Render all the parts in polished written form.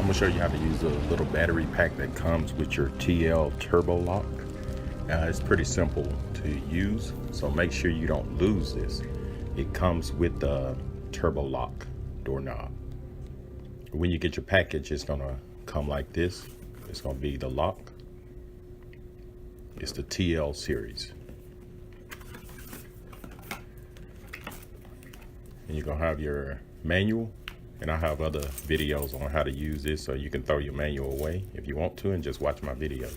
I'm gonna show you how to use a little battery pack that comes with your TL Turbolock. It's pretty simple to use, so make sure you don't lose this. It comes with the Turbolock doorknob. When you get your package, it's gonna come like this. It's gonna be the lock. It's the TL series. And you're gonna have your manual, and I have other videos on how to use this, so you can throw your manual away if you want to and just watch my videos.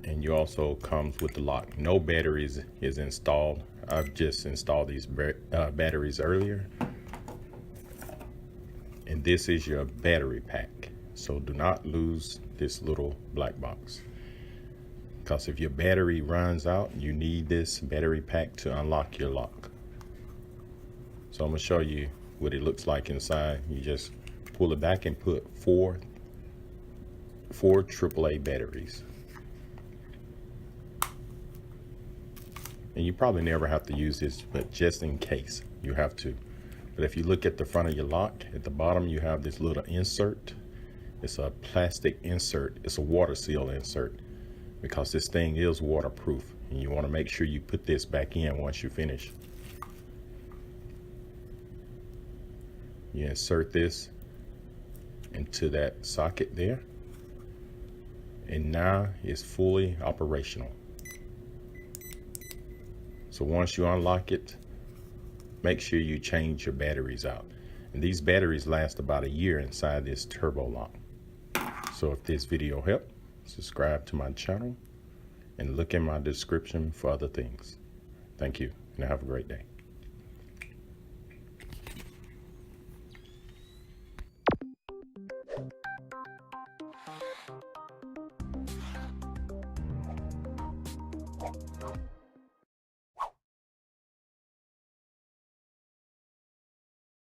And you also comes with the lock. No batteries is installed. I've just installed these batteries earlier. And this is your battery pack. So do not lose this little black box, because if your battery runs out, you need this battery pack to unlock your lock. So I'm gonna show you what it looks like inside. You just pull it back and put four AAA batteries. And you probably never have to use this, but just in case you have to. But if you look at the front of your lock, at the bottom you have this little insert. It's a plastic insert. It's a water seal insert, because this thing is waterproof, and you want to make sure you put this back in once you finish. You insert this into that socket there, and now it's fully operational. So once you unlock it, make sure you change your batteries out. And these batteries last about a year inside this Turbolock. So if this video helped, subscribe to my channel and look in my description for other things. Thank you, and have a great day.